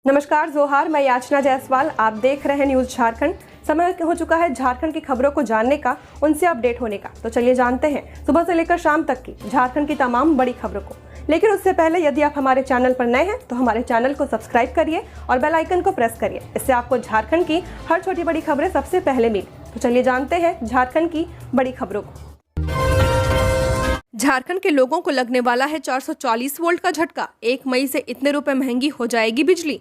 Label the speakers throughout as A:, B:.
A: नमस्कार जोहार, मैं याचना जायसवाल। आप देख रहे हैं न्यूज़ झारखंड। समय हो चुका है झारखंड की खबरों को जानने का, उनसे अपडेट होने का। तो चलिए जानते हैं सुबह से लेकर शाम तक की झारखंड की तमाम बड़ी खबरों को। लेकिन उससे पहले यदि आप हमारे चैनल पर नए हैं तो हमारे चैनल को सब्सक्राइब करिए और बेल आइकन को प्रेस करिए। इससे आपको झारखंड की हर छोटी बड़ी खबरें सबसे पहले मिले। तो चलिए जानते हैं झारखंड की बड़ी खबरों को। झारखंड के लोगों को लगने वाला है 440 वोल्ट का झटका। 1 मई से इतने रुपए महंगी हो जाएगी बिजली।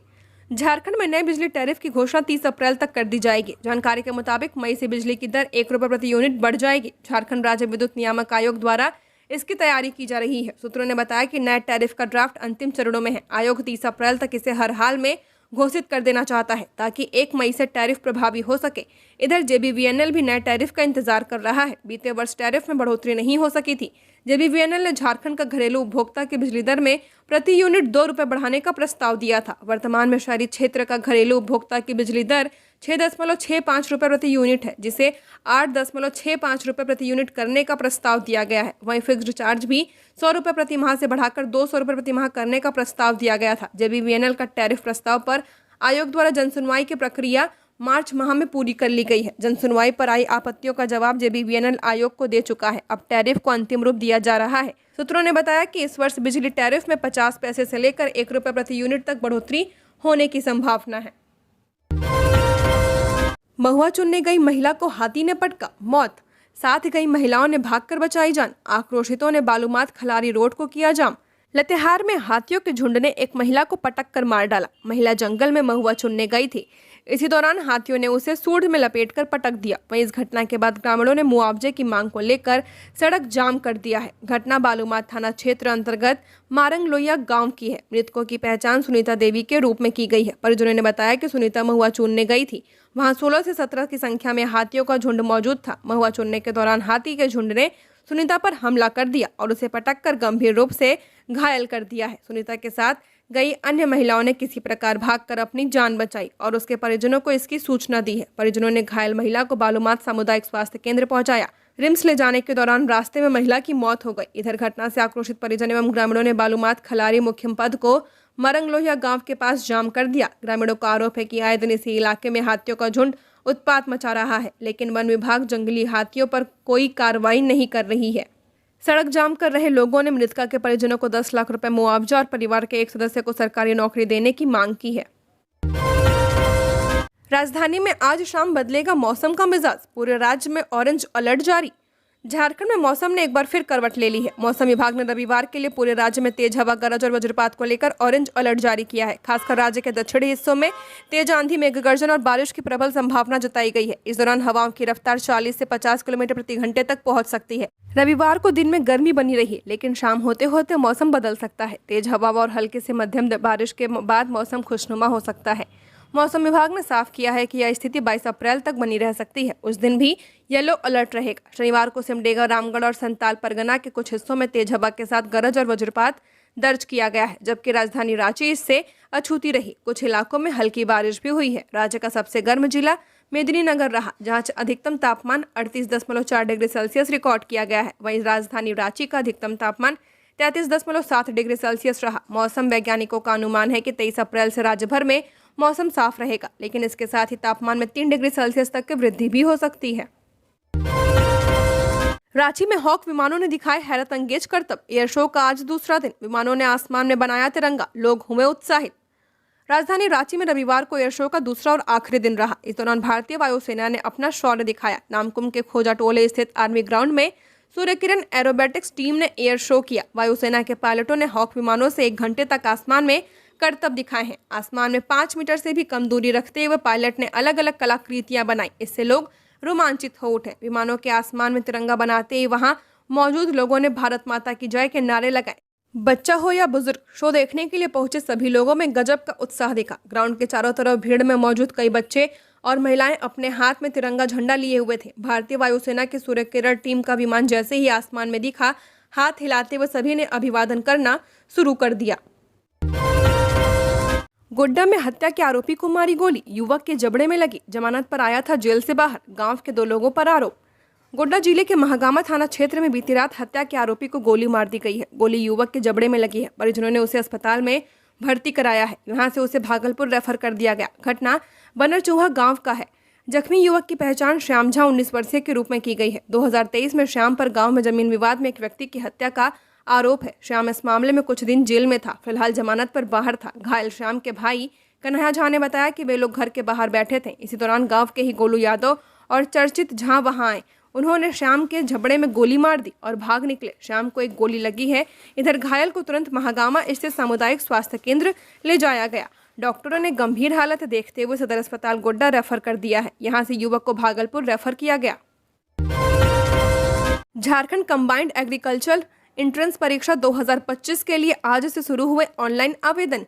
A: झारखंड में नए बिजली टैरिफ की घोषणा 30 अप्रैल तक कर दी जाएगी। जानकारी के मुताबिक मई से बिजली की दर 1 रुपए प्रति यूनिट बढ़ जाएगी। झारखंड राज्य विद्युत नियामक आयोग द्वारा इसकी तैयारी की जा रही है। सूत्रों ने बताया कि नए टैरिफ का ड्राफ्ट अंतिम चरणों में है। आयोग 30 अप्रैल तक इसे हर हाल में घोषित कर देना चाहता है ताकि 1 मई से टैरिफ प्रभावी हो सके। इधर जेबीवीएनएल भी नए टैरिफ का इंतजार कर रहा है। बीते वर्ष टैरिफ में बढ़ोतरी नहीं हो सकी थी। जेबीवीएनएल ने झारखंड का घरेलू उपभोक्ता की बिजली दर में प्रति यूनिट 2 रुपए बढ़ाने का प्रस्ताव दिया था। वर्तमान में शहरी क्षेत्र का घरेलू उपभोक्ता की बिजली दर 6.65 रुपए प्रति यूनिट है, जिसे 8.65 रुपए प्रति यूनिट करने का प्रस्ताव दिया गया है। वहीं फिक्स्ड चार्ज भी 100 रुपए प्रति माह से बढ़ाकर 200 रुपए प्रति माह करने का प्रस्ताव दिया गया था। जेबीवीएनएल का टैरिफ प्रस्ताव पर आयोग द्वारा जनसुनवाई की प्रक्रिया मार्च माह में पूरी कर ली गई है। जनसुनवाई पर आई आपत्तियों का जवाब जेबीवीएनएल आयोग को दे चुका है। अब टैरिफ को अंतिम रूप दिया जा रहा है। सूत्रों ने बताया कि इस वर्ष बिजली टैरिफ में 50 पैसे से लेकर 1 रुपए प्रति यूनिट तक बढ़ोतरी होने की संभावना है। महुआ चुनने गई महिला को हाथी ने पटका, मौत। साथ गई महिलाओं ने भागकर बचाई जान। आक्रोशितों ने बालूमाथ खलारी रोड को किया जाम। लतेहार में हाथियों के झुंड ने एक महिला को पटक कर मार डाला। महिला जंगल में महुआ चुनने गई थी। इसी दौरान हाथियों ने उसे सूंड में लपेटकर पटक दिया। वहीं इस घटना के बाद ग्रामीणों ने मुआवजे की मांग को लेकर सड़क जाम कर दिया है। घटना बालूमाथ थाना क्षेत्र अंतर्गत मारंग लोहिया गांव की है। मृतकों की पहचान सुनीता देवी के रूप में की गई है। परिजनों ने बताया कि सुनीता महुआ चुनने गई थी। वहां 16 से 17 की संख्या में हाथियों का झुंड मौजूद था। महुआ चुनने के दौरान हाथी के झुंड ने सुनीता पर हमला कर दिया और उसे पटककर गंभीर रूप से घायल कर दिया है। सुनीता के साथ गई अन्य महिलाओं ने किसी प्रकार भागकर अपनी जान बचाई और उसके परिजनों को इसकी सूचना दी है। परिजनों ने घायल महिला को बालूमाथ सामुदायिक स्वास्थ्य केंद्र पहुंचाया। रिम्स ले जाने के दौरान रास्ते में महिला की मौत हो गई। इधर घटना से आक्रोशित परिजन एवं ग्रामीणों ने बालूमाथ खलारी मुख्य पद को मरंग लोहिया गांव के पास जाम कर दिया। ग्रामीणों का आरोप है कि आए दिन इसी इलाके में हाथियों का झुंड उत्पात मचा रहा है, लेकिन वन विभाग जंगली हाथियों पर कोई कार्रवाई नहीं कर रही है। सड़क जाम कर रहे लोगों ने मृतका के परिजनों को 10 लाख रुपए मुआवजा और परिवार के एक सदस्य को सरकारी नौकरी देने की मांग की है। राजधानी में आज शाम बदलेगा मौसम का मिजाज। पूरे राज्य में ऑरेंज अलर्ट जारी। झारखंड में मौसम ने एक बार फिर करवट ले ली है। मौसम विभाग ने रविवार के लिए पूरे राज्य में तेज हवा, गरज और वज्रपात को लेकर ऑरेंज अलर्ट जारी किया है। खासकर राज्य के दक्षिणी हिस्सों में तेज आंधी, मेघ गर्जन और बारिश की प्रबल संभावना जताई गई है। इस दौरान हवाओं की रफ्तार 40 से 50 किलोमीटर प्रति घंटे तक पहुंच सकती है। रविवार को दिन में गर्मी बनी रही, लेकिन शाम होते होते मौसम बदल सकता है। तेज हवा और हल्के से मध्यम बारिश के बाद मौसम खुशनुमा हो सकता है। मौसम विभाग ने साफ किया है कि यह स्थिति 22 अप्रैल तक बनी रह सकती है। उस दिन भी येलो अलर्ट रहेगा। शनिवार को सिमडेगा, रामगढ़ और संताल परगना के कुछ हिस्सों में तेज हवा के साथ गरज और वज्रपात दर्ज किया गया है, जबकि राजधानी रांची इससे अछूती रही। कुछ इलाकों में हल्की बारिश भी हुई है। राज्य का सबसे गर्म जिला मेदिनीनगर रहा, जहां अधिकतम तापमान 38.4 डिग्री सेल्सियस रिकॉर्ड किया गया है। वहीं राजधानी रांची का अधिकतम तापमान 33.7 डिग्री सेल्सियस रहा। मौसम वैज्ञानिकों का अनुमान है कि 23 अप्रैल से राज्य भर में मौसम साफ रहेगा, लेकिन इसके साथ ही तापमान में 3 डिग्री सेल्सियस तक की वृद्धि भी हो सकती है। रांची में हॉक विमानों ने दिखाए हैरत अंगेज करतब। एयर शो का आज दूसरा दिन। विमानों ने आसमान में बनाया तिरंगा, लोग हुए उत्साहित। राजधानी रांची में रविवार को एयर शो का दूसरा और आखिरी दिन रहा। इस दौरान भारतीय वायुसेना ने अपना शौर्य दिखाया। नामकुम के खोजा टोले स्थित आर्मी ग्राउंड में सूर्य किरण एरोबेटिक्स टीम ने एयर शो किया। वायुसेना के पायलटों ने हॉक विमानों से 1 घंटे तक आसमान में करतब दिखाए हैं। आसमान में 5 मीटर से भी कम दूरी रखते हुए पायलट ने अलग अलग कलाकृतियां बनाई। इससे लोग रोमांचित हो उठे। विमानों के आसमान में तिरंगा बनाते ही वहां मौजूद लोगों ने भारत माता की जय के नारे लगाए। बच्चा हो या बुजुर्ग, शो देखने के लिए पहुंचे सभी लोगों में गजब का उत्साह दिखा। ग्राउंड के चारों तरफ भीड़ में मौजूद कई बच्चे और महिलाएं अपने हाथ में तिरंगा झंडा लिए हुए थे। भारतीय वायुसेना की सूर्य किरण टीम का विमान जैसे ही आसमान में दिखा, हाथ हिलाते हुए सभी ने अभिवादन करना शुरू कर दिया। गोड्डा में हत्या के आरोपी को मारी गोली, युवक के जबड़े में लगी। जमानत पर आया था जेल से बाहर। गांव के 2 लोगों पर आरोप। गोड्डा जिले के महागामा थाना क्षेत्र में बीती रात हत्या के आरोपी को गोली मार दी गई है। गोली युवक के जबड़े में लगी है। परिजनों ने उसे अस्पताल में भर्ती कराया है। यहाँ से उसे भागलपुर रेफर कर दिया गया। घटना बनरचूहा गांव का है। जख्मी युवक की पहचान श्याम झा 19 वर्षीय के रूप में की गई है। 2023 में श्याम पर गांव में जमीन विवाद में एक व्यक्ति की हत्या का आरोप है। श्याम इस मामले में कुछ दिन जेल में था, फिलहाल जमानत पर बाहर था। घायल श्याम के भाई कन्हैया झा ने बताया कि वे लोग घर के बाहर बैठे थे। इसी दौरान गांव के ही गोलू यादव और चर्चित झा वहां आए। उन्होंने श्याम के झबड़े में गोली मार दी और भाग निकले। श्याम को एक गोली लगी है। इधर घायल को तुरंत महागामा स्थित सामुदायिक स्वास्थ्य केंद्र ले जाया गया। डॉक्टरों ने गंभीर हालत देखते हुए सदर अस्पताल गोड्डा रेफर कर दिया है। यहां से युवक को भागलपुर रेफर किया गया। झारखंड कंबाइंड एग्रीकल्चर एंट्रेंस परीक्षा 2025 के लिए आज से शुरू हुए ऑनलाइन आवेदन।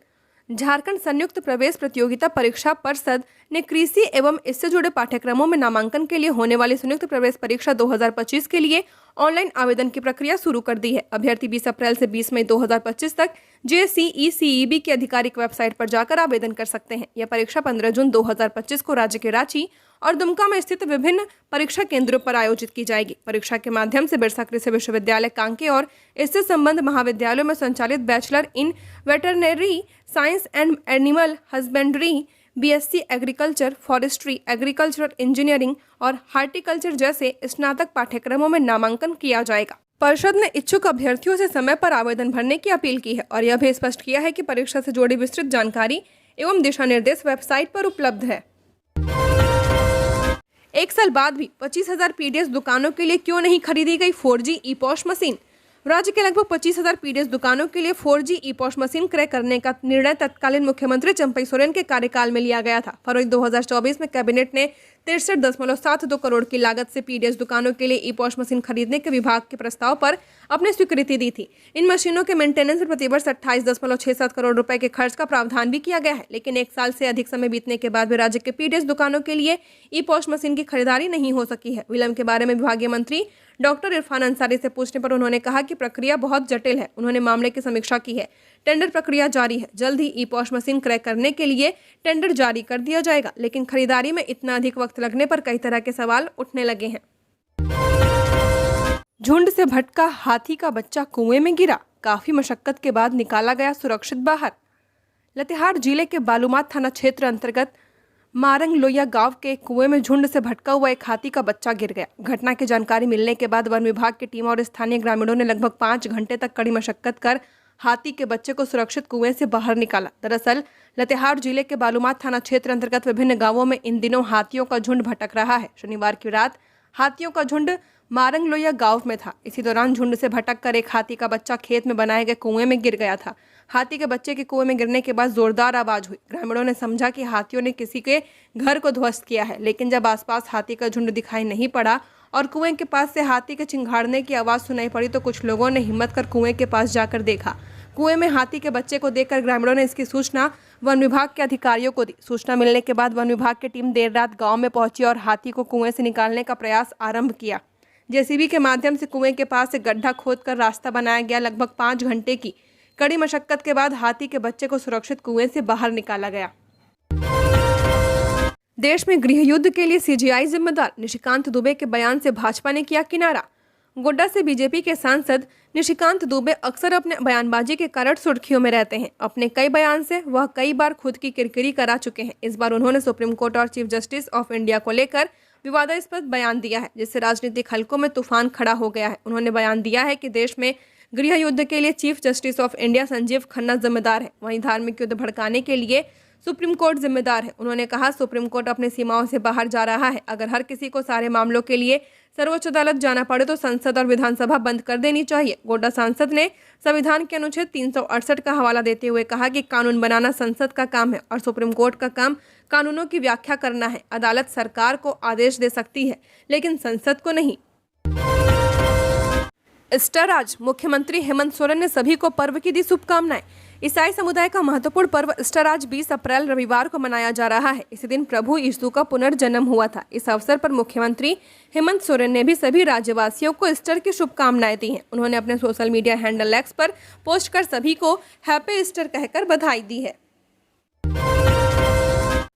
A: झारखंड संयुक्त प्रवेश प्रतियोगिता परीक्षा परिषद ने कृषि एवं इससे जुड़े पाठ्यक्रमों में नामांकन के लिए होने वाली संयुक्त प्रवेश परीक्षा 2025 के लिए ऑनलाइन आवेदन की प्रक्रिया शुरू कर दी है। अभ्यर्थी 20 अप्रैल से 20 मई 2025 तक JCECEB की आधिकारिक वेबसाइट पर जाकर आवेदन कर सकते हैं। यह परीक्षा 15 जून 2025 को राज्य के रांची और दुमका में स्थित विभिन्न परीक्षा केंद्रों पर आयोजित की जाएगी। परीक्षा के माध्यम से बिरसा कृषि विश्वविद्यालय कांके और इससे संबंध महाविद्यालयों में संचालित bachelor in veterinary science and animal husbandry, BSc agriculture, forestry, agriculture engineering और हार्टिकल्चर जैसे स्नातक पाठ्यक्रमों में नामांकन किया जाएगा। परिषद ने इच्छुक अभ्यर्थियों से समय पर आवेदन भरने की अपील की है और यह भी स्पष्ट किया है कि परीक्षा से जुड़ी विस्तृत जानकारी एवं दिशा निर्देश वेबसाइट पर उपलब्ध है। एक साल बाद भी 25,000 PDS दुकानों के लिए क्यों नहीं खरीदी गई 4G EPOS मशीन। राज्य के लगभग 25,000 PDS दुकानों के लिए 4G EPOS मशीन क्रय करने का निर्णय तत्कालीन मुख्यमंत्री चंपई सोरेन के कार्यकाल में लिया गया था। फरवरी 2024 में कैबिनेट ने 63.72 करोड़ की लागत से PDS दुकानों के लिए EPOS मशीन खरीदने के विभाग के प्रस्ताव पर अपनी स्वीकृति दी थी। इन मशीनों के मेंटेनेंस पर प्रतिवर्ष 28.67 करोड़ रुपए के खर्च का प्रावधान भी किया गया है, लेकिन एक साल से अधिक समय बीतने के बाद भी राज्य के PDS दुकानों के लिए EPOS मशीन की खरीदारी नहीं हो सकी है। विलंब के बारे में विभागीय मंत्री डॉक्टर इरफान अंसारी से पूछने पर उन्होंने कहा कि प्रक्रिया बहुत जटिल है। उन्होंने मामले की समीक्षा की है। टेंडर प्रक्रिया जारी है। जल्द ही EPOS मशीन क्रय करने के लिए टेंडर जारी कर दिया जाएगा, लेकिन खरीदारी में इतना अधिक वक्त लगने पर कई तरह के सवाल उठने लगे हैं। झुंड से भटका हाथी का बच्चा कुएं में गिरा, काफी मशक्कत के बाद निकाला गया सुरक्षित बाहर। लातेहार जिले के बालूमाथ थाना क्षेत्र अंतर्गत मारंग लोया गांव के कुएं में झुंड से भटका हुआ एक हाथी का बच्चा गिर गया। घटना की जानकारी मिलने के बाद वन विभाग की टीम और स्थानीय ग्रामीणों ने लगभग 5 घंटे तक कड़ी मशक्कत कर हाथी के बच्चे को सुरक्षित कुएं से बाहर निकाला। दरअसल लातेहार जिले के बालूमाथ थाना क्षेत्र अंतर्गत विभिन्न गांवों में इन दिनों हाथियों का झुंड भटक रहा है। शनिवार की रात हाथियों का झुंड मारंग लोया गांव में था। इसी दौरान झुंड से भटक कर एक हाथी का बच्चा खेत में बनाए गए कुएं में गिर गया था। हाथी के बच्चे के कुएं में गिरने के बाद जोरदार आवाज हुई। ग्रामीणों ने समझा कि हाथियों ने किसी के घर को ध्वस्त किया है, लेकिन जब आसपास हाथी का झुंड दिखाई नहीं पड़ा और कुएं के पास से हाथी के चिंघाड़ने की आवाज सुनाई पड़ी तो कुछ लोगों ने हिम्मत कर कुएं के पास जाकर देखा। कुएं में हाथी के बच्चे को देखकर ग्रामीणों ने इसकी सूचना वन विभाग के अधिकारियों को दी। सूचना मिलने के बाद वन विभाग की टीम देर रात गांव में पहुंची और हाथी को कुएं से निकालने का प्रयास आरंभ किया। JCB के माध्यम से कुएं के पास से गड्ढा खोदकर रास्ता बनाया गया। लगभग 5 घंटे की कड़ी मशक्कत के बाद हाथी के बच्चे को सुरक्षित कुएं से बाहर निकाला गया। देश में गृह युद्ध के लिए CGI जिम्मेदार, निशिकांत दुबे के बयान से भाजपा ने किया किनारा। गोड्डा से बीजेपी के सांसद निशिकांत दुबे अक्सर अपने बयानबाजी के कारण सुर्खियों में रहते हैं। अपने कई बयान से वह कई बार खुद की किरकिरी करा चुके हैं। इस बार उन्होंने सुप्रीम कोर्ट और चीफ जस्टिस ऑफ इंडिया को लेकर विवादास्पद बयान दिया है, जिससे राजनीतिक हलकों में तूफान खड़ा हो गया है। उन्होंने बयान दिया है कि देश में गृह युद्ध के लिए chief justice of India Sanjeev Khanna जिम्मेदार है, वहीं धार्मिक युद्ध भड़काने के लिए सुप्रीम कोर्ट जिम्मेदार है। उन्होंने कहा, सुप्रीम कोर्ट अपनी सीमाओं से बाहर जा रहा है। अगर हर किसी को सारे मामलों के लिए सर्वोच्च अदालत जाना पड़े तो संसद और विधानसभा बंद कर देनी चाहिए। गोड्डा सांसद ने संविधान के अनुच्छेद 368 का हवाला देते हुए कहा कि कानून बनाना संसद का काम है और सुप्रीम कोर्ट का काम कानूनों की व्याख्या करना है। अदालत सरकार को आदेश दे सकती है, लेकिन संसद को नहीं। ईस्टर आज मुख्यमंत्री हेमंत सोरेन ने सभी को पर्व की दी शुभकामनाएं। ईसाई समुदाय का महत्वपूर्ण पर्व ईस्टर आज 20 अप्रैल रविवार को मनाया जा रहा है। इसी दिन प्रभु यीशु का पुनर्जन्म हुआ था। इस अवसर पर मुख्यमंत्री हेमंत सोरेन ने भी सभी राज्यवासियों को ईस्टर की शुभकामनाएं दी हैं। उन्होंने अपने सोशल मीडिया हैंडल एक्स पर पोस्ट कर सभी को हैप्पी ईस्टर कहकर बधाई दी है।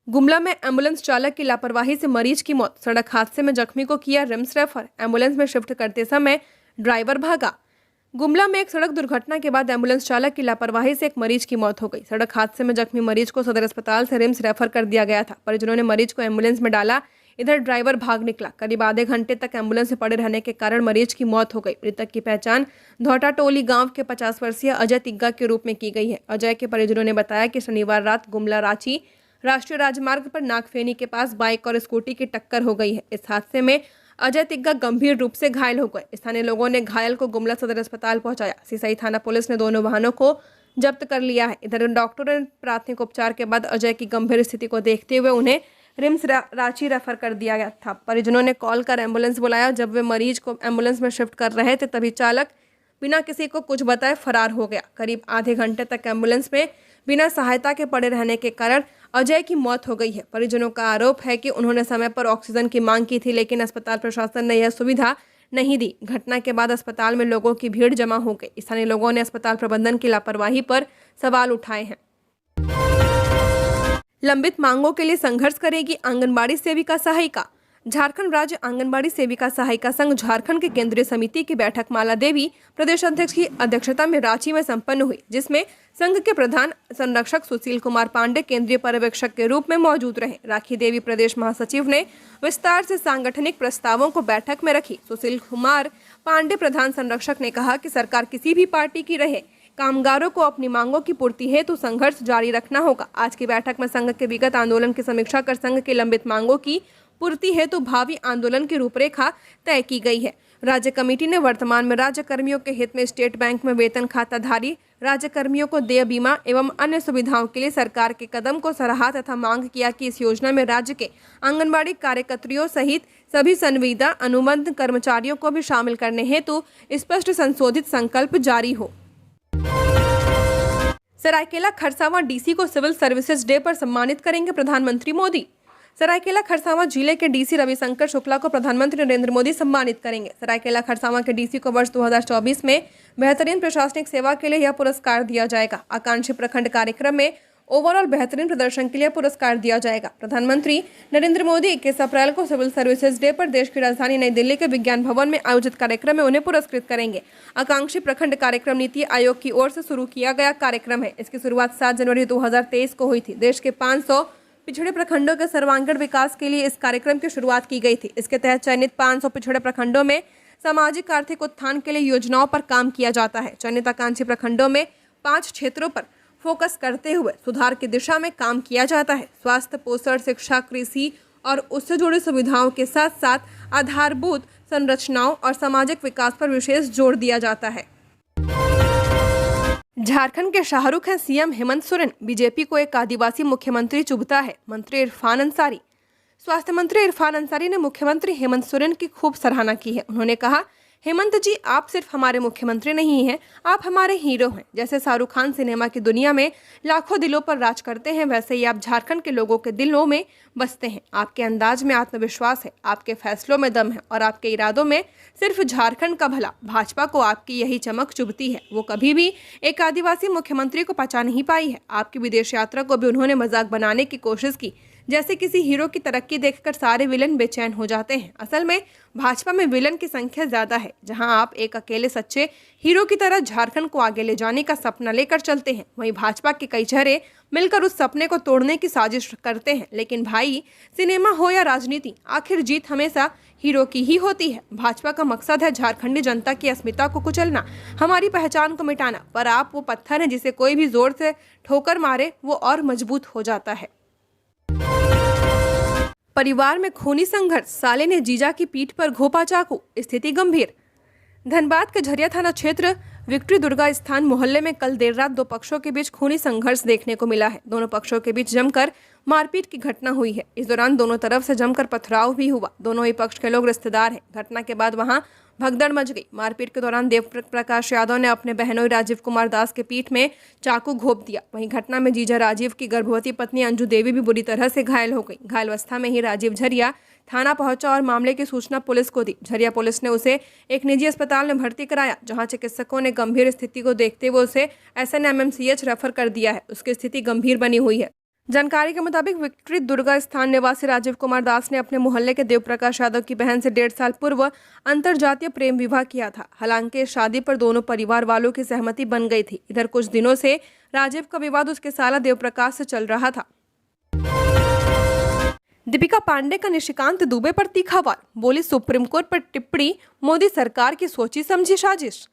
A: गुमला में एम्बुलेंस चालक की लापरवाही से मरीज की मौत। सड़क हादसे में जख्मी को किया रिम्स रेफर। एम्बुलेंस में शिफ्ट करते समय ड्राइवर भागा। गुमला में एक सड़क दुर्घटना के बाद एम्बुलेंस चालक की लापरवाही से एक मरीज की मौत हो गई। सड़क हादसे में जख्मी मरीज को सदर अस्पताल से रिम्स रेफर कर दिया गया था। परिजनों ने मरीज को एम्बुलेंस में डाला, इधर ड्राइवर भाग निकला। करीब आधे घंटे तक एम्बुलेंस में पड़े रहने के कारण मरीज की मौत हो गई। मृतक की पहचान धौटा टोली गांव के 50 वर्षीय अजय तिग्गा के रूप में की गई है। अजय के परिजनों ने बताया कि शनिवार रात गुमला रांची राष्ट्रीय राजमार्ग पर नागफेनी के पास बाइक और स्कूटी की टक्कर हो गई है। इस हादसे में अजय तिग्गा गंभीर रूप से घायल हो गए। स्थानीय लोगों ने घायल को गुमला सदर अस्पताल पहुंचाया। सिसई थाना पुलिस ने दोनों वाहनों को जब्त कर लिया है। इधर डॉक्टरों ने प्राथमिक उपचार के बाद अजय की गंभीर स्थिति को देखते हुए उन्हें रिम्स रांची रेफर कर दिया गया था। परिजनों ने कॉल कर एम्बुलेंस बुलाया। जब वे मरीज को एम्बुलेंस में शिफ्ट कर रहे थे तभी चालक बिना किसी को कुछ बताए फरार हो गया। करीब आधे घंटे तक एम्बुलेंस में बिना सहायता के पड़े रहने के कारण अजय की मौत हो गई है। परिजनों का आरोप है कि उन्होंने समय पर ऑक्सीजन की मांग की थी, लेकिन अस्पताल प्रशासन ने यह सुविधा नहीं दी। घटना के बाद अस्पताल में लोगों की भीड़ जमा हो गई। स्थानीय लोगों ने अस्पताल प्रबंधन की लापरवाही पर सवाल उठाए हैं। लंबित मांगों के लिए संघर्ष करेगी आंगनबाड़ी सेविका सहायिका। झारखंड राज्य आंगनबाड़ी सेविका सहायिका संघ झारखंड के केंद्रीय समिति की बैठक माला देवी प्रदेश अध्यक्ष की अध्यक्षता में रांची में संपन्न हुई, जिसमें संघ के प्रधान संरक्षक सुशील कुमार पांडे केंद्रीय पर्यवेक्षक के रूप में मौजूद रहे। राखी देवी प्रदेश महासचिव ने विस्तार से सांगठनिक प्रस्तावों को बैठक में रखी। सुशील कुमार पांडे प्रधान संरक्षक ने कहा कि सरकार किसी भी पार्टी की रहे, कामगारों को अपनी मांगों की पूर्ति हेतु संघर्ष जारी रखना होगा। आज की बैठक में संघ के विगत आंदोलन की समीक्षा कर संघ की लंबित मांगों की पूर्ति हेतु भावी आंदोलन की रूपरेखा तय की गई है। राज्य कमेटी ने वर्तमान में राज्य कर्मियों के हित में स्टेट बैंक में वेतन खाताधारी राज्य कर्मियों को देय बीमा एवं अन्य सुविधाओं के लिए सरकार के कदम को सराहा तथा मांग किया कि इस योजना में राज्य के आंगनबाड़ी कार्यकर्तियों सहित सभी संविदा अनुबंध कर्मचारियों को भी शामिल करने हेतु स्पष्ट संशोधित संकल्प जारी हो। सरायकेला खरसावां डीसी को सिविल सर्विसेज डे पर सम्मानित करेंगे प्रधानमंत्री मोदी। सरायकेला खरसावां जिले के डीसी रविशंकर शुक्ला को प्रधानमंत्री नरेंद्र मोदी सम्मानित करेंगे। सरायकेला खरसावां के डीसी को वर्ष 2024 में बेहतरीन प्रशासनिक सेवा के लिए यह पुरस्कार दिया जाएगा। आकांक्षी प्रखंड कार्यक्रम में ओवरऑल बेहतरीन प्रदर्शन के लिए पुरस्कार दिया जाएगा। प्रधानमंत्री नरेंद्र मोदी 21 अप्रैल को सिविल सर्विसेज डे पर देश की राजधानी नई दिल्ली के विज्ञान भवन में आयोजित कार्यक्रम में उन्हें पुरस्कृत करेंगे। आकांक्षी प्रखंड कार्यक्रम नीति आयोग की ओर से शुरू किया गया कार्यक्रम है। इसकी शुरुआत 7 जनवरी 2023 को हुई थी। देश के 500 पिछड़े प्रखंडों के सर्वांगीण विकास के लिए इस कार्यक्रम की शुरुआत की गई थी। इसके तहत चयनित 500 पिछड़े प्रखंडों में सामाजिक आर्थिक उत्थान के लिए योजनाओं पर काम किया जाता है। चयनित आकांक्षी प्रखंडों में 5 क्षेत्रों पर फोकस करते हुए सुधार की दिशा में काम किया जाता है। स्वास्थ्य, पोषण, शिक्षा, कृषि और उससे जुड़ी सुविधाओं के साथ साथ आधारभूत संरचनाओं और सामाजिक विकास पर विशेष जोर दिया जाता है। झारखंड के शाहरुख हैं सीएम हेमंत सोरेन। बीजेपी को एक आदिवासी मुख्यमंत्री चुभता है, मंत्री इरफान अंसारी। स्वास्थ्य मंत्री इरफान अंसारी ने मुख्यमंत्री हेमंत सोरेन की खूब सराहना की है। उन्होंने कहा, हेमंत जी, आप सिर्फ हमारे मुख्यमंत्री नहीं हैं, आप हमारे हीरो हैं। जैसे शाहरुख खान सिनेमा की दुनिया में लाखों दिलों पर राज करते हैं, वैसे ही आप झारखंड के लोगों के दिलों में बसते हैं। आपके अंदाज में आत्मविश्वास है, आपके फैसलों में दम है और आपके इरादों में सिर्फ झारखंड का भला। भाजपा को आपकी यही चमक चुभती है। वो कभी भी एक आदिवासी मुख्यमंत्री को पचा नहीं पाई है। आपकी विदेश यात्रा को भी उन्होंने मजाक बनाने की कोशिश की, जैसे किसी हीरो की तरक्की देखकर सारे विलन बेचैन हो जाते हैं। असल में भाजपा में विलन की संख्या ज्यादा है। जहां आप एक अकेले सच्चे हीरो की तरह झारखंड को आगे ले जाने का सपना लेकर चलते हैं, वहीं भाजपा के कई चेहरे मिलकर उस सपने को तोड़ने की साजिश करते हैं। लेकिन भाई, सिनेमा हो या राजनीति, आखिर जीत हमेशा हीरो की ही होती है। भाजपा का मकसद है झारखंडी जनता की अस्मिता को कुचलना, हमारी पहचान को मिटाना। पर आप वो पत्थर हैं जिसे कोई भी जोर से ठोकर मारे वो और मजबूत हो जाता है। परिवार में खूनी संघर्ष, साले ने जीजा की पीठ पर घोंपा चाकू, स्थिति गंभीर। धनबाद के झरिया थाना क्षेत्र विक्ट्री दुर्गा स्थान मोहल्ले में कल देर रात 2 पक्षों के बीच खूनी संघर्ष देखने को मिला है। दोनों पक्षों के बीच जमकर मारपीट की घटना हुई है। इस दौरान दोनों तरफ से जमकर पथराव भी हुआ। दोनों ही पक्ष के लोग रिश्तेदार हैं। घटना के बाद वहां भगदड़ मच गई। मारपीट के दौरान देव प्रकाश यादव ने अपने बहनोई राजीव कुमार दास के पीठ में चाकू घोंप दिया। वहीं घटना में जीजा राजीव की गर्भवती पत्नी अंजू देवी भी बुरी तरह से घायल हो गई। घायल अवस्था में ही राजीव झरिया थाना पहुंचा और मामले की सूचना पुलिस को दी। झरिया पुलिस ने उसे एक निजी अस्पताल में भर्ती कराया, जहां चिकित्सकों ने गंभीर स्थिति को देखते हुए उसे SNMMCH रेफर कर दिया है। उसकी स्थिति गंभीर बनी हुई है। जानकारी के मुताबिक विक्ट्री दुर्गा स्थान निवासी राजीव कुमार दास ने अपने मोहल्ले के देव प्रकाश यादव की बहन से 1.5 साल पूर्व अंतरजातीय प्रेम विवाह किया था। हालांकि इस शादी पर दोनों परिवार वालों की सहमति बन गई थी। इधर कुछ दिनों से राजीव का विवाद उसके साला देव प्रकाश से चल रहा था। दीपिका पांडे का निशिकांत दुबे पर तीखा वार, बोली सुप्रीम कोर्ट पर टिप्पणी मोदी सरकार की सोची समझी साजिश।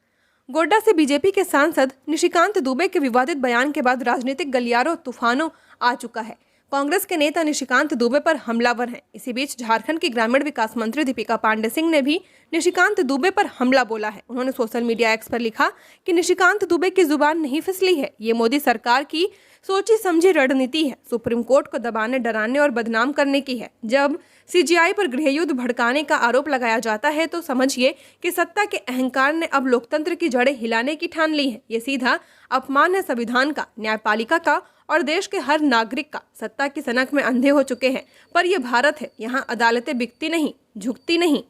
A: गोड्डा से बीजेपी के सांसद निशिकांत दुबे के विवादित बयान के बाद राजनीतिक गलियारों तूफानों आ चुका है। कांग्रेस के नेता निशिकांत दुबे पर हमलावर हैं। इसी बीच झारखंड की ग्रामीण विकास मंत्री दीपिका पांडे सिंह ने भी निशिकांत दुबे पर हमला बोला है। उन्होंने सोशल मीडिया एक्स पर लिखा कि निशिकांत दुबे की जुबान नहीं फिसली है, ये मोदी सरकार की सोची समझी रणनीति है, सुप्रीम कोर्ट को दबाने, डराने और बदनाम करने की है। जब सीजीआई पर गृहयुद्ध भड़काने का आरोप लगाया जाता है तो समझिए कि सत्ता के अहंकार ने अब लोकतंत्र की जड़ें हिलाने की ठान ली है। ये सीधा अपमान है संविधान का, न्यायपालिका का और देश के हर नागरिक का। सत्ता की सनक में अंधे हो चुके हैं, पर यह भारत है, यहाँ अदालतें बिकती नहीं, झुकती नहीं।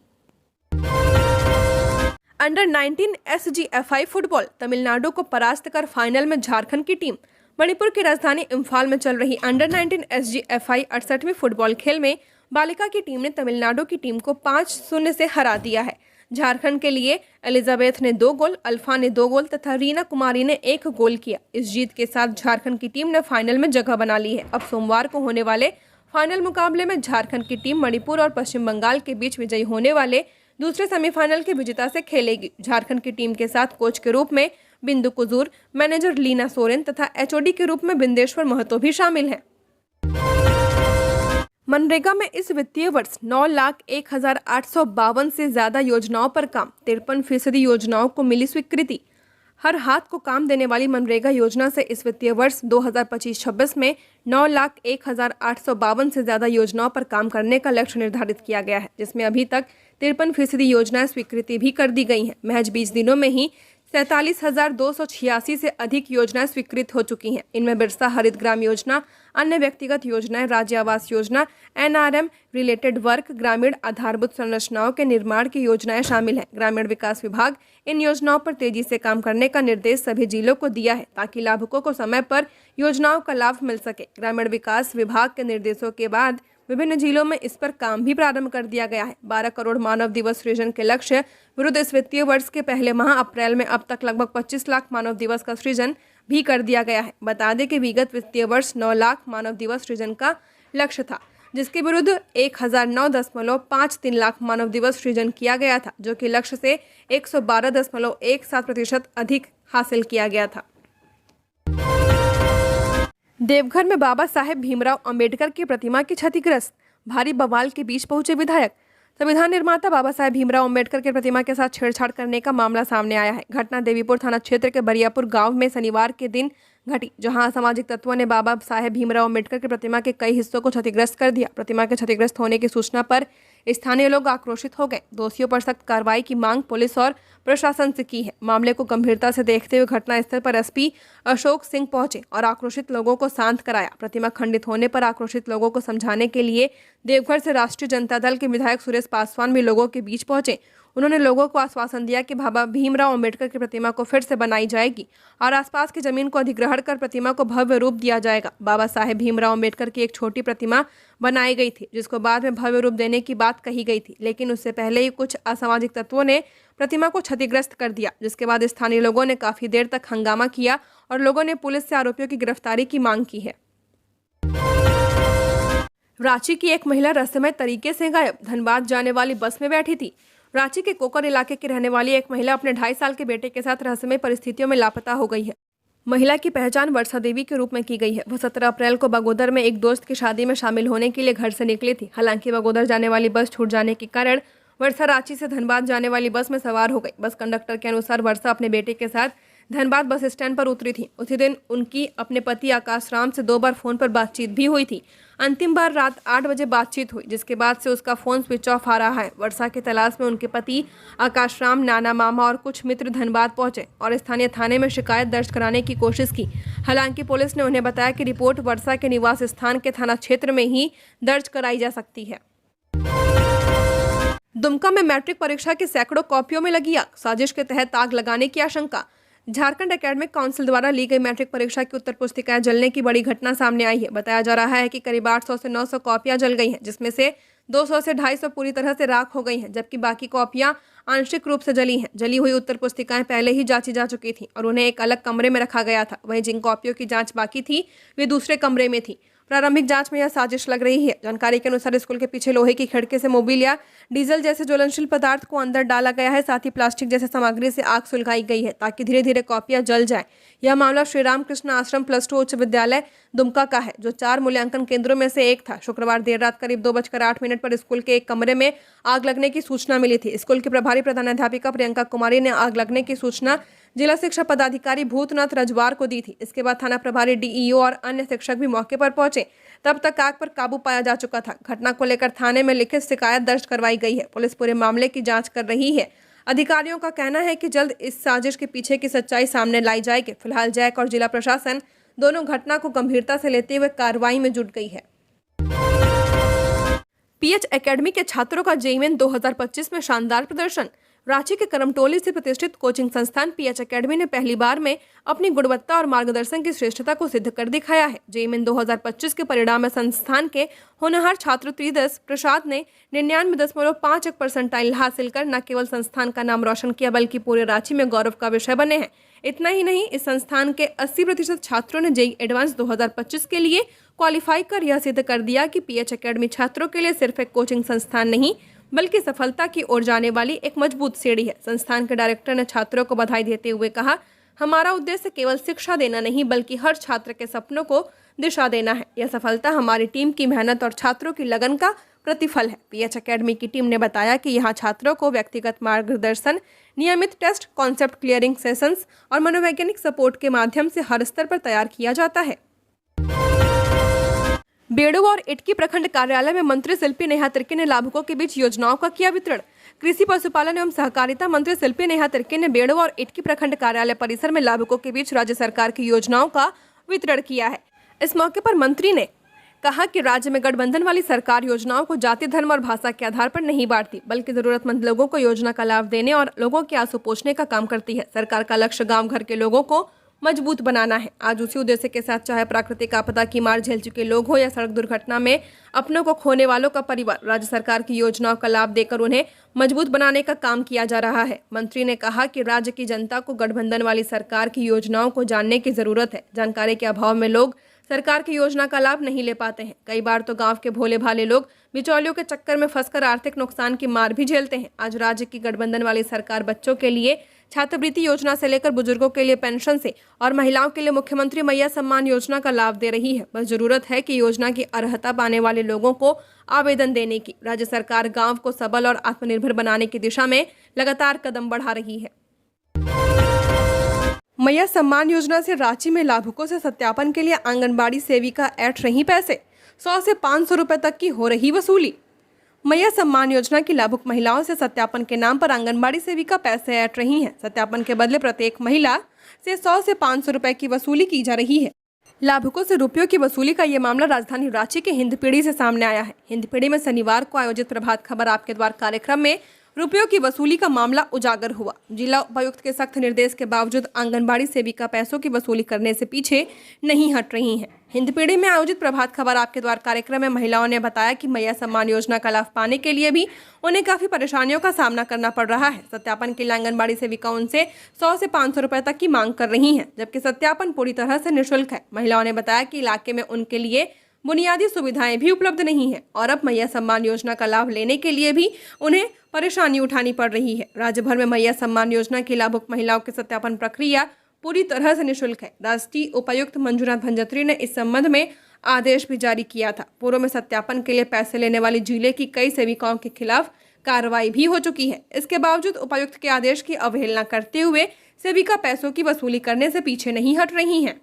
A: अंडर 19 SGFI फुटबॉल, तमिलनाडु को परास्त कर फाइनल में झारखंड की टीम। मणिपुर की राजधानी इम्फाल में चल रही अंडर 19 SGFI 68वीं फुटबॉल खेल में बालिका की टीम ने तमिलनाडु की टीम को 5-0 से हरा दिया है। झारखंड के लिए एलिजाबेथ ने 2 गोल, अल्फा ने 2 गोल तथा रीना कुमारी ने 1 गोल किया। इस जीत के साथ झारखंड की टीम ने फाइनल में जगह बना ली है। अब सोमवार को होने वाले फाइनल मुकाबले में झारखंड की टीम मणिपुर और पश्चिम बंगाल के बीच विजयी होने वाले दूसरे सेमीफाइनल के विजेता से खेलेगी। झारखंड की टीम के साथ कोच के रूप में बिंदु कुजूर, मैनेजर लीना सोरेन तथा HOD के रूप में बिंदेश्वर महतो भी शामिल हैं। मनरेगा में इस वित्तीय वर्ष 9,01,852 से ज्यादा योजनाओं पर काम, 53% योजनाओं को मिली स्वीकृति। हर हाथ को काम देने वाली मनरेगा योजना से इस वित्तीय वर्ष 2025-26 में 9,01,852 से ज्यादा योजनाओं पर काम करने का लक्ष्य निर्धारित किया गया है, जिसमें अभी तक 53% योजनाएं स्वीकृति भी कर दी गई हैं। महज 20 दिनों में ही 47,286 से अधिक योजनाएं स्वीकृत हो चुकी हैं। इनमें बिरसा हरित ग्राम योजना, अन्य व्यक्तिगत योजनाएं, राज्य Awas Yojana, NRM related work, ग्रामीण आधारभूत संरचनाओं के निर्माण की योजनाएं शामिल हैं। ग्रामीण विकास विभाग इन योजनाओं पर तेजी से काम करने का निर्देश सभी जिलों को दिया है ताकि लाभुकों को समय पर योजनाओं का लाभ मिल सके। ग्रामीण विकास विभाग के निर्देशों के बाद विभिन्न जिलों में इस पर काम भी प्रारंभ कर दिया गया है। 12 करोड़ मानव दिवस सृजन के लक्ष्य विरुद्ध इस वित्तीय वर्ष के पहले माह अप्रैल में अब तक लगभग 25 लाख मानव दिवस का सृजन भी कर दिया गया है। बता दें कि विगत वित्तीय वर्ष 9 लाख मानव दिवस सृजन का लक्ष्य था, जिसके विरुद्ध 1009.53 लाख मानव दिवस सृजन किया गया था, जो कि लक्ष्य से 112.17% अधिक हासिल किया गया था। देवघर में बाबा साहेब भीमराव अंबेडकर की प्रतिमा की क्षतिग्रस्त, भारी बवाल के बीच पहुंचे विधायक। संविधान निर्माता बाबा साहेब भीमराव अंबेडकर की प्रतिमा के साथ छेड़छाड़ करने का मामला सामने आया है। घटना देवीपुर थाना क्षेत्र के बरियापुर गांव में शनिवार के दिन घटी, जहां असामाजिक तत्वों ने बाबा साहेब भीमराव अंबेडकर की प्रतिमा के कई हिस्सों को क्षतिग्रस्त कर दिया। प्रतिमा के क्षतिग्रस्त होने की सूचना पर स्थानीय लोग आक्रोशित हो गए। दोषियों पर सख्त कार्रवाई की मांग पुलिस और प्रशासन से की है। मामले को गंभीरता से देखते हुए घटनास्थल पर SP अशोक सिंह पहुंचे और आक्रोशित लोगों को शांत कराया। प्रतिमा खंडित होने पर आक्रोशित लोगों को समझाने के लिए देवघर से राष्ट्रीय जनता दल के विधायक सुरेश पासवान भी लोगों के बीच पहुंचे। उन्होंने लोगों को आश्वासन दिया कि बाबा भीमराव अंबेडकर की प्रतिमा को फिर से बनाई जाएगी और आसपास की जमीन को अधिग्रहण कर प्रतिमा को भव्य रूप दिया जाएगा। बाबा साहेब भीमराव अंबेडकर की एक छोटी प्रतिमा बनाई गई थी, जिसको बाद में भव्य रूप देने की बात कही गई थी, लेकिन उससे पहले ही कुछ असामाजिक तत्वों ने प्रतिमा को क्षतिग्रस्त कर दिया, जिसके बाद स्थानीय लोगों ने काफी देर तक हंगामा किया और लोगों ने पुलिस से आरोपियों की गिरफ्तारी की मांग की है। रांची की एक महिला रहस्यमय तरीके से गायब, धनबाद जाने वाली बस में बैठी थी। रांची के कोकर इलाके की रहने वाली एक महिला अपने 2.5 साल के बेटे के साथ रहस्यमय परिस्थितियों में लापता हो गई है। महिला की पहचान वर्षा देवी के रूप में की गई है। वह 17 अप्रैल को बगोदर में एक दोस्त की शादी में शामिल होने के लिए घर से निकली थी। हालांकि बगोदर जाने वाली बस छूट जाने के कारण वर्षा रांची से धनबाद जाने वाली बस में सवार हो गई। बस कंडक्टर के अनुसार वर्षा अपने बेटे के साथ धनबाद बस स्टैंड पर उतरी थी। उसी दिन उनकी अपने पति आकाश राम से 2 बार फोन पर बातचीत भी हुई थी। अंतिम बार रात 8 बजे बातचीत हुई, जिसके बाद से उसका फोन स्विच ऑफ आ रहा है। वर्षा की तलाश में उनके पति आकाश राम, नाना मामा और कुछ मित्र धनबाद पहुंचे और स्थानीय थाने में शिकायत दर्ज कराने की कोशिश की। हालांकि पुलिस ने उन्हें बताया कि रिपोर्ट वर्षा के निवास स्थान के थाना क्षेत्र में ही दर्ज कराई जा सकती है। दुमका में मैट्रिक परीक्षा की सैकड़ों कॉपियों में लगी आग, साजिश के तहत आग लगाने की आशंका। झारखंड एकेडमिक काउंसिल द्वारा ली गई मैट्रिक परीक्षा की उत्तर पुस्तिकाएं जलने की बड़ी घटना सामने आई है। बताया जा रहा है कि करीब 800 से 900 कॉपियां जल गई हैं, जिसमें से 200 से 250 पूरी तरह से राख हो गई हैं, जबकि बाकी कॉपियां आंशिक रूप से जली हैं। जली हुई उत्तर पुस्तिकाएं पहले ही जांची जा चुकी थी और उन्हें एक अलग कमरे में रखा गया था। वहीं जिन कॉपियों की जांच बाकी थी वे दूसरे कमरे में थी। प्रारंभिक जांच में यह साजिश लग रही है। जानकारी के अनुसार स्कूल के पीछे लोहे की खिड़की से मोबिल या डीजल जैसे ज्वलनशील पदार्थ को अंदर डाला गया है। साथ ही प्लास्टिक जैसे सामग्री से आग सुलगाई गई है ताकि धीरे धीरे कॉपियां जल जाए। यह मामला श्री रामकृष्ण आश्रम +2 उच्च विद्यालय दुमका का है, जो 4 मूल्यांकन केंद्रों में से एक था। शुक्रवार देर रात करीब 2:08 पर स्कूल के एक कमरे में आग लगने की सूचना मिली थी। स्कूल की प्रभारी प्रधानाध्यापिका प्रियंका कुमारी ने आग लगने की सूचना जिला शिक्षा पदाधिकारी भूतनाथ रजवार को दी थी। इसके बाद थाना प्रभारी डीईओ और अन्य शिक्षक भी मौके पर पहुंचे। तब तक आग पर काबू पाया जा चुका था। घटना को लेकर थाने में लिखित शिकायत दर्ज करवाई गई है। पुलिस पूरे मामले की जांच कर रही है। अधिकारियों का कहना है कि जल्द इस साजिश के पीछे की सच्चाई सामने लाई जाएगी। फिलहाल जैक और जिला प्रशासन दोनों घटना को गंभीरता से लेते हुए कार्रवाई में जुट गई है। पीएच एकेडमी के छात्रों का जेईई 2025 में शानदार प्रदर्शन। रांची के करमटोली से प्रतिष्ठित कोचिंग संस्थान पीएच एकेडमी ने पहली बार में अपनी गुणवत्ता और मार्गदर्शन की श्रेष्ठता को सिद्ध कर दिखाया है। जेईई 2025 के परिणाम में संस्थान के होनहार छात्र त्रिदस प्रसाद ने 99.51% हासिल कर न केवल संस्थान का नाम रोशन किया बल्कि पूरे रांची में गौरव का विषय बने हैं। इतना ही नहीं, इस संस्थान के 80% छात्रों ने जेईई एडवांस 2025 के लिए क्वालिफाई कर यह सिद्ध कर दिया कि पीएच एकेडमी छात्रों के लिए सिर्फ एक कोचिंग संस्थान नहीं बल्कि सफलता की ओर जाने वाली एक मजबूत सीढ़ी है। संस्थान के डायरेक्टर ने छात्रों को बधाई देते हुए कहा, हमारा उद्देश्य केवल शिक्षा देना नहीं बल्कि हर छात्र के सपनों को दिशा देना है। यह सफलता हमारी टीम की मेहनत और छात्रों की लगन का प्रतिफल है। पीएच एकेडमी की टीम ने बताया कि यहाँ छात्रों को व्यक्तिगत मार्गदर्शन, नियमित टेस्ट, कॉन्सेप्ट क्लियरिंग सेशंस और मनोवैज्ञानिक सपोर्ट के माध्यम से हर स्तर पर तैयार किया जाता है। बेड़ो और इटकी प्रखंड कार्यालय में मंत्री शिल्पी नेहा तिर्की ने लाभुकों के बीच योजनाओं का किया वितरण। कृषि पशुपालन एवं सहकारिता मंत्री शिल्पी नेहा तिर्की ने बेड़ो और इटकी प्रखंड कार्यालय परिसर में लाभुकों के बीच राज्य सरकार की योजनाओं का वितरण किया है। इस मौके पर मंत्री ने कहा कि राज्य में गठबंधन वाली सरकार योजनाओं को जाति, धर्म और भाषा के आधार पर नहीं बांटती बल्कि जरूरतमंद लोगों को योजना का लाभ देने और लोगों के आंसू पोंछने का काम करती है। सरकार का लक्ष्य गाँव घर के लोगों को मजबूत बनाना है। आज उसी उद्देश्य के साथ चाहे प्राकृतिक आपदा की मार झेल चुके लोग हो या सड़क दुर्घटना में अपनों को खोने वालों का परिवार, राज्य सरकार की योजनाओं का लाभ देकर उन्हें मजबूत बनाने का काम किया जा रहा है। मंत्री ने कहा कि राज्य की जनता को गठबंधन वाली सरकार की योजनाओं को जानने की जरूरत है। जानकारी के अभाव में लोग सरकार की योजना का लाभ नहीं ले पाते हैं। कई बार तो गांव के भोले भाले लोग बिचौलियों के चक्कर में फंसकर आर्थिक नुकसान की मार भी झेलते हैं। आज राज्य की गठबंधन वाली सरकार बच्चों के लिए छात्रवृत्ति योजना से लेकर बुजुर्गों के लिए पेंशन से और महिलाओं के लिए मुख्यमंत्री मैया सम्मान योजना का लाभ दे रही है। बस जरूरत है कि योजना की अर्हता पाने वाले लोगों को आवेदन देने की। राज्य सरकार गांव को सबल और आत्मनिर्भर बनाने की दिशा में लगातार कदम बढ़ा रही है। मैया सम्मान योजना से रांची में लाभुकों से सत्यापन के लिए आंगनबाड़ी सेविका ऐंठ रही पैसे। 100 से 500 रुपए तक की हो रही वसूली। मैया सम्मान योजना की लाभुक महिलाओं से सत्यापन के नाम पर आंगनबाड़ी सेविका पैसे ऐंठ रही हैं। सत्यापन के बदले प्रत्येक महिला से 100 से 500 रुपए की वसूली की जा रही है। लाभुकों से रुपयों की वसूली का ये मामला राजधानी रांची के हिंदपीढ़ी से सामने आया है। हिंदपीढ़ी में शनिवार को आयोजित प्रभात खबर आपके द्वार कार्यक्रम में रुपयों की वसूली का मामला उजागर हुआ। जिला उपायुक्त के सख्त निर्देश के बावजूद आंगनबाड़ी सेविका पैसों की वसूली करने से पीछे नहीं हट रही हैं। हिंदपीढ़ी में आयोजित प्रभात खबर आपके द्वार कार्यक्रम में महिलाओं ने बताया कि मैया सम्मान योजना का लाभ पाने के लिए भी उन्हें काफी परेशानियों का सामना करना पड़ रहा है। सत्यापन के लिए आंगनबाड़ी सेविका उनसे 100 से 500 रुपए तक की मांग कर रही हैं, जबकि सत्यापन पूरी तरह से निःशुल्क है। महिलाओं ने बताया कि इलाके में उनके लिए बुनियादी सुविधाएं भी उपलब्ध नहीं है और अब मैया सम्मान योजना का लाभ लेने के लिए भी उन्हें परेशानी उठानी पड़ रही है। राज्य भर में मैया सम्मान योजना की लाभुक महिलाओं की सत्यापन प्रक्रिया पूरी तरह से निःशुल्क है। राष्ट्रीय उपायुक्त मंजुनाथ भंजत्री ने इस संबंध में आदेश भी जारी किया था। पूर्व में सत्यापन के लिए पैसे लेने वाली जिले की कई सेविकाओं के खिलाफ कार्रवाई भी हो चुकी है। इसके बावजूद उपायुक्त के आदेश की अवहेलना करते हुए सेविका पैसों की वसूली करने से पीछे नहीं हट रही हैं।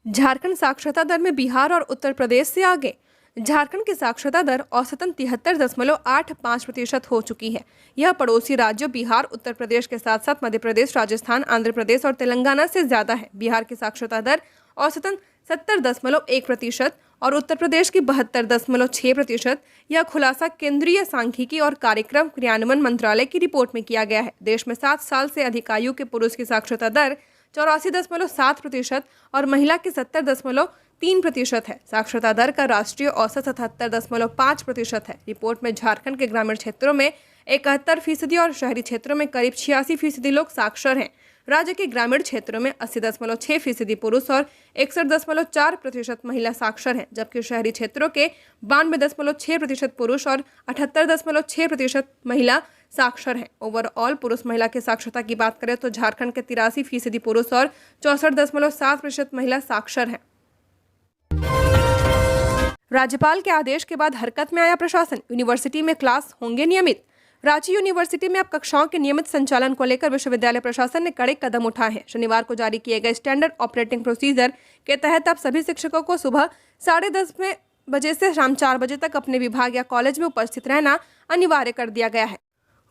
A: झारखंड साक्षरता दर में बिहार और उत्तर प्रदेश से आगे। झारखंड की साक्षरता दर औसतन 73.85% हो चुकी है। यह पड़ोसी राज्यों बिहार, उत्तर प्रदेश के साथ साथ मध्य प्रदेश, राजस्थान, आंध्र प्रदेश और तेलंगाना से ज्यादा है। बिहार की साक्षरता दर औसतन 70.1% और उत्तर प्रदेश की 72.6%। यह खुलासा केंद्रीय सांख्यिकी और कार्यक्रम क्रियान्वयन मंत्रालय की रिपोर्ट में किया गया है। देश में 7 साल से अधिक आयु के पुरुष की साक्षरता दर 84.7% और महिला की 70.3% है। साक्षरता दर का राष्ट्रीय औसत 77.5% है। रिपोर्ट में झारखंड के ग्रामीण क्षेत्रों में 71% और शहरी क्षेत्रों में करीब 86% लोग साक्षर हैं। राज्य के ग्रामीण क्षेत्रों में 80.6% पुरुष और 61.4% महिला साक्षर हैं, जबकि शहरी क्षेत्रों के 92.6% पुरुष और 78.6% महिला साक्षर हैं। ओवरऑल पुरुष महिला की साक्षरता की बात करें तो झारखंड के 83% पुरुष और 64.7% महिला साक्षर हैं। राज्यपाल के आदेश के बाद हरकत में आया प्रशासन, यूनिवर्सिटी में क्लास होंगे नियमित। रांची यूनिवर्सिटी में अब कक्षाओं के नियमित संचालन को लेकर विश्वविद्यालय प्रशासन ने कड़े कदम उठाए हैं। शनिवार को जारी किए गए स्टैंडर्ड ऑपरेटिंग प्रोसीजर के तहत अब सभी शिक्षकों को सुबह 10:30 बजे से शाम 4 बजे तक अपने विभाग या कॉलेज में उपस्थित रहना अनिवार्य कर दिया गया है।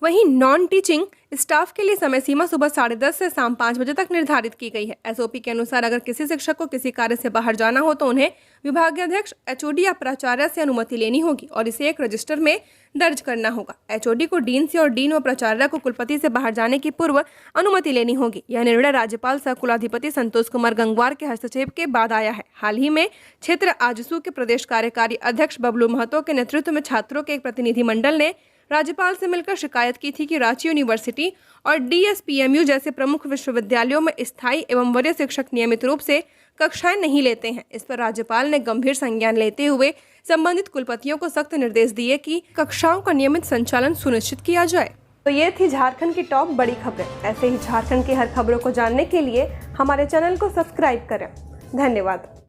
A: वहीं नॉन टीचिंग स्टाफ के लिए समय सीमा सुबह 10:30 से शाम 5 बजे तक निर्धारित की गई है। एसओपी के अनुसार अगर किसी शिक्षक को किसी कार्य से बाहर जाना हो तो उन्हें विभागाध्यक्ष, एचओडी या प्राचार्य से अनुमति लेनी होगी और इसे एक रजिस्टर में दर्ज करना होगा। एचओडी को डीन से और डीन व प्राचार्य को कुलपति से बाहर जाने की पूर्व अनुमति लेनी होगी। यह निर्णय राज्यपाल सह कुलाधिपति संतोष कुमार गंगवार के हस्तक्षेप के बाद आया है। हाल ही में क्षेत्र आजसू के प्रदेश कार्यकारी अध्यक्ष बबलू महतो के नेतृत्व में छात्रों के एक प्रतिनिधिमंडल ने राज्यपाल से मिलकर शिकायत की थी कि रांची यूनिवर्सिटी और डीएसपीएमयू जैसे प्रमुख विश्वविद्यालयों में स्थायी एवं वरीय शिक्षक नियमित रूप से कक्षाएं नहीं लेते हैं। इस पर राज्यपाल ने गंभीर संज्ञान लेते हुए संबंधित कुलपतियों को सख्त निर्देश दिए कि कक्षाओं का नियमित संचालन सुनिश्चित किया जाए। तो ये थी झारखंड की टॉप बड़ी खबरें। ऐसे ही झारखंड की हर खबरों को जानने के लिए हमारे चैनल को सब्सक्राइब करें। धन्यवाद।